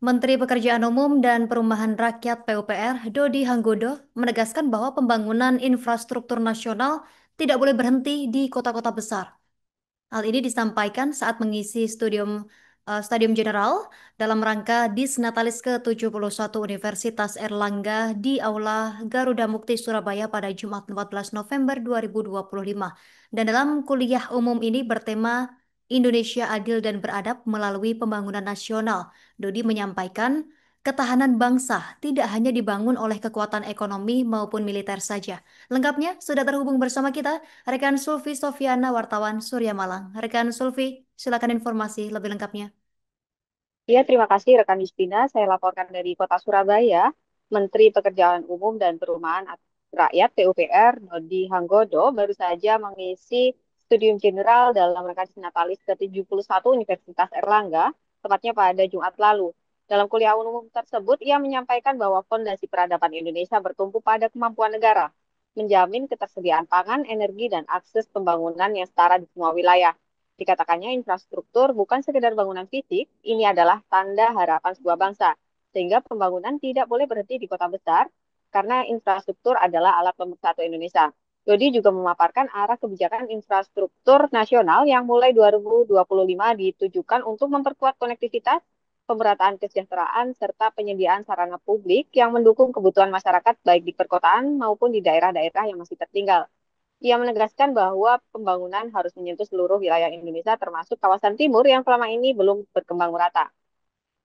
Menteri Pekerjaan Umum dan Perumahan Rakyat (PUPR) Dodi Hanggodo menegaskan bahwa pembangunan infrastruktur nasional tidak boleh berhenti di kota-kota besar. Hal ini disampaikan saat mengisi Stadium Jenderal dalam rangka Disnatalis ke-71 Universitas Erlangga di Aula Garuda Mukti Surabaya pada Jumat 14 November 2025. Dan dalam kuliah umum ini bertema Indonesia Adil dan Beradab melalui Pembangunan Nasional. Dodi menyampaikan ketahanan bangsa tidak hanya dibangun oleh kekuatan ekonomi maupun militer saja. Lengkapnya sudah terhubung bersama kita rekan Sulfi Sofiana, wartawan Surya Malang. Rekan Sulfi, silakan informasi lebih lengkapnya. Iya, terima kasih rekan Justina. Saya laporkan dari Kota Surabaya, Menteri Pekerjaan Umum dan Perumahan Rakyat (PUPR) Dodi Hanggodo baru saja mengisi studium general dalam rangka Natalis ke-71 Universitas Erlangga, tepatnya pada Jumat lalu. Dalam kuliah umum tersebut, ia menyampaikan bahwa fondasi peradaban Indonesia bertumpu pada kemampuan negara, menjamin ketersediaan pangan, energi, dan akses pembangunan yang setara di semua wilayah. Dikatakannya infrastruktur bukan sekedar bangunan fisik, ini adalah tanda harapan sebuah bangsa. Sehingga pembangunan tidak boleh berhenti di kota besar, karena infrastruktur adalah alat pemersatu Indonesia. Dodi juga memaparkan arah kebijakan infrastruktur nasional yang mulai 2025 ditujukan untuk memperkuat konektivitas, pemerataan kesejahteraan, serta penyediaan sarana publik yang mendukung kebutuhan masyarakat baik di perkotaan maupun di daerah-daerah yang masih tertinggal. Ia menegaskan bahwa pembangunan harus menyentuh seluruh wilayah Indonesia termasuk kawasan timur yang selama ini belum berkembang merata.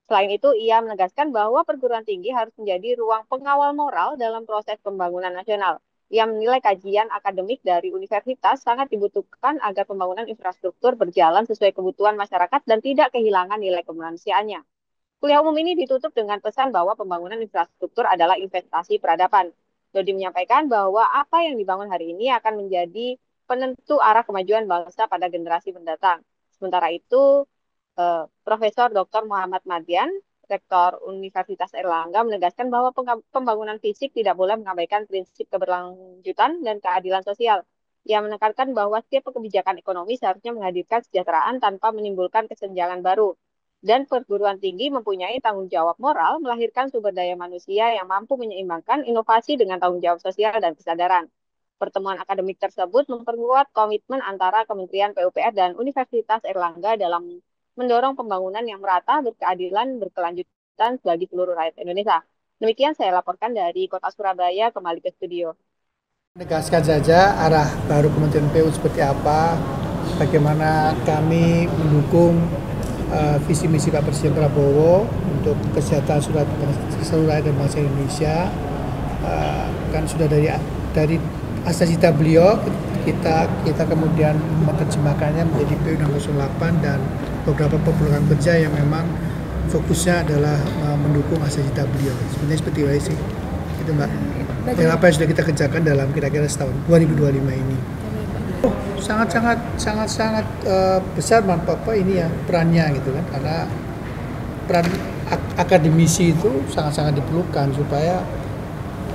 Selain itu, ia menegaskan bahwa perguruan tinggi harus menjadi ruang pengawal moral dalam proses pembangunan nasional. Ia menilai kajian akademik dari universitas sangat dibutuhkan agar pembangunan infrastruktur berjalan sesuai kebutuhan masyarakat dan tidak kehilangan nilai kemanusiaannya. Kuliah umum ini ditutup dengan pesan bahwa pembangunan infrastruktur adalah investasi peradaban. Dodi menyampaikan bahwa apa yang dibangun hari ini akan menjadi penentu arah kemajuan bangsa pada generasi mendatang. Sementara itu, Profesor Dr. Muhammad Madian, Rektor Universitas Erlangga, menegaskan bahwa pembangunan fisik tidak boleh mengabaikan prinsip keberlanjutan dan keadilan sosial. Ia menekankan bahwa setiap kebijakan ekonomi seharusnya menghadirkan kesejahteraan tanpa menimbulkan kesenjangan baru dan perguruan tinggi mempunyai tanggung jawab moral melahirkan sumber daya manusia yang mampu menyeimbangkan inovasi dengan tanggung jawab sosial dan kesadaran. Pertemuan akademik tersebut memperkuat komitmen antara Kementerian PUPR dan Universitas Erlangga dalam mendorong pembangunan yang merata, berkeadilan, berkelanjutan bagi seluruh rakyat Indonesia. Demikian saya laporkan dari Kota Surabaya kembali ke studio. Menegaskan saja arah baru Kementerian PU seperti apa, bagaimana kami mendukung visi misi Pak Presiden Prabowo untuk kesejahteraan seluruh rakyat dan bangsa Indonesia. Kan sudah dari asasita beliau kita kemudian menerjemahkannya menjadi PU 608 dan beberapa program kerja yang memang fokusnya adalah mendukung asasita beliau. Sebenarnya seperti itu sih, itu Mbak. Dan apa yang sudah kita kerjakan dalam kira-kira setahun 2025 ini. Sangat besar manfaat ini ya perannya gitu kan, karena peran akademisi itu sangat diperlukan supaya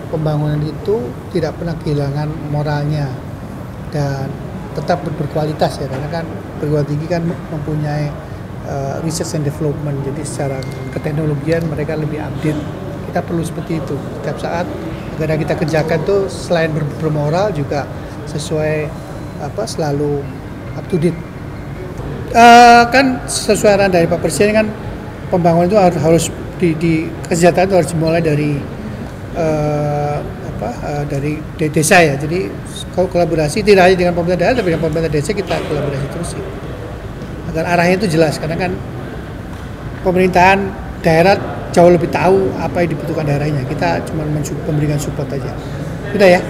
pembangunan itu tidak pernah kehilangan moralnya dan tetap berkualitas ya, karena kan perguruan tinggi kan mempunyai research and development, jadi secara keteknologian mereka lebih update. Kita perlu seperti itu setiap saat agar kita kerjakan tuh selain bermoral juga sesuai selalu up to date. Kan sesuai arahan dari Pak Presiden kan pembangunan itu harus di kesejahteraan itu harus dimulai dari dari desa ya. Jadi kolaborasi tidak hanya dengan pemerintah daerah tapi dengan pemerintah desa kita kolaborasi terus ya. Agar arahnya itu jelas, karena kan pemerintahan daerah jauh lebih tahu apa yang dibutuhkan daerahnya. Kita cuma memberikan support aja. Sudah ya.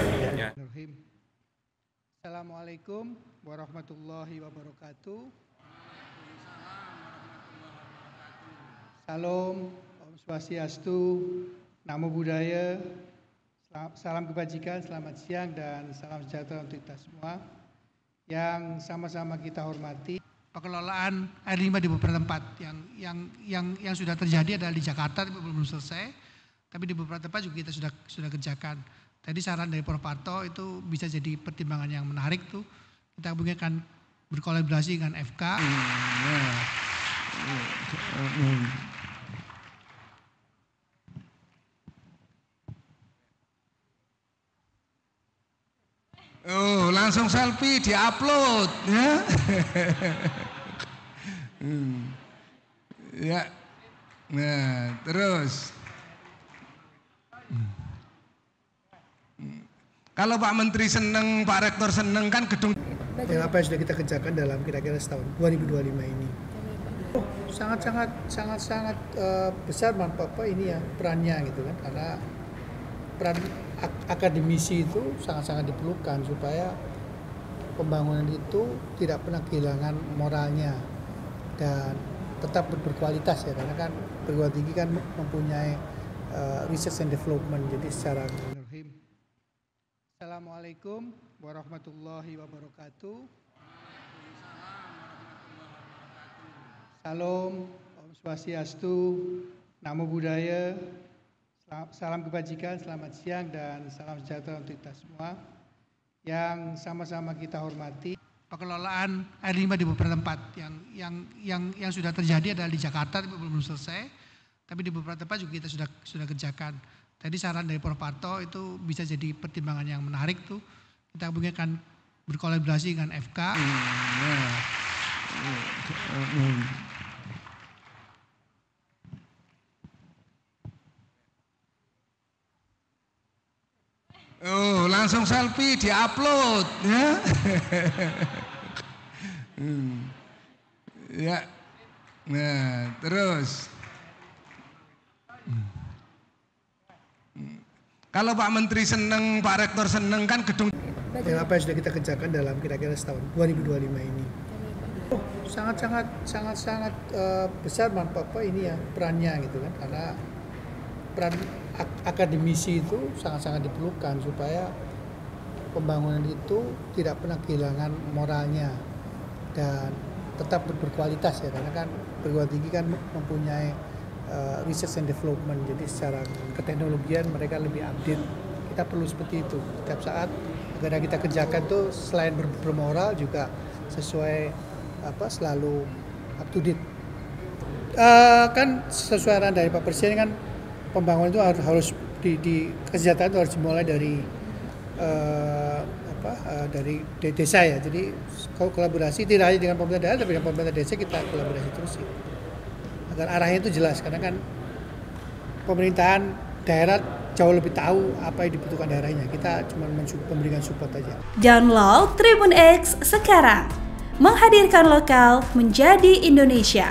Assalamualaikum warahmatullahi wabarakatuh. Salam, Om Swastiastu, Namo Buddhaya, salam kebajikan, selamat siang dan salam sejahtera untuk kita semua. Yang sama-sama kita hormati pengelolaan air limbah di beberapa tempat yang sudah terjadi adalah di Jakarta tapi belum selesai, tapi di beberapa tempat juga kita sudah kerjakan. Tadi saran dari Prof. Parto itu bisa jadi pertimbangan yang menarik tuh. Kita mungkin akan berkolaborasi dengan FK. langsung selfie diupload ya. Ya. Nah, terus kalau Pak Menteri seneng, Pak Rektor seneng kan gedung. Dan apa yang sudah kita kerjakan dalam kira-kira setahun 2025 ini. Sangat besar manfaat ini ya perannya gitu kan, karena peran akademisi itu sangat diperlukan supaya pembangunan itu tidak pernah kehilangan moralnya dan tetap berkualitas ya, karena kan perguruan tinggi kan mempunyai research and development. Jadi secara Assalamualaikum warahmatullahi wabarakatuh. Salam, Om Swastiastu, Namo Buddhaya, salam kebajikan, selamat siang dan salam sejahtera untuk kita semua. Yang sama-sama kita hormati pengelolaan air limbah di beberapa tempat yang sudah terjadi adalah di Jakarta tapi belum selesai, tapi di beberapa tempat juga kita sudah kerjakan. Tadi saran dari Prof. Parto itu bisa jadi pertimbangan yang menarik tuh. Kita mungkin akan berkolaborasi dengan FK. Oh, langsung selfie diupload ya. Ya. Nah, terus kalau Pak Menteri seneng, Pak Rektor seneng kan gedung. Dan apa yang sudah kita kerjakan dalam kira-kira setahun 2025 ini. Sangat besar manfaat ini ya perannya gitu kan, karena peran akademisi itu sangat diperlukan supaya pembangunan itu tidak pernah kehilangan moralnya dan tetap berkualitas ya, karena kan perguruan tinggi kan mempunyai research and development. Jadi secara keteknologian mereka lebih update. Kita perlu seperti itu setiap saat agar kita kerjakan tuh selain bermoral juga sesuai selalu up to date. Kan sesuai arahan dari Pak Presiden kan pembangunan itu harus di kesejahteraan itu harus dimulai dari dari desa ya. Jadi kolaborasi tidak hanya dengan pemerintah daerah tapi dengan pemerintah desa kita kolaborasi terus sih. Agar arahnya itu jelas, karena kan pemerintahan daerah jauh lebih tahu apa yang dibutuhkan daerahnya. Kita cuma memberikan support aja. Download Tribun X sekarang. Menghadirkan lokal menjadi Indonesia.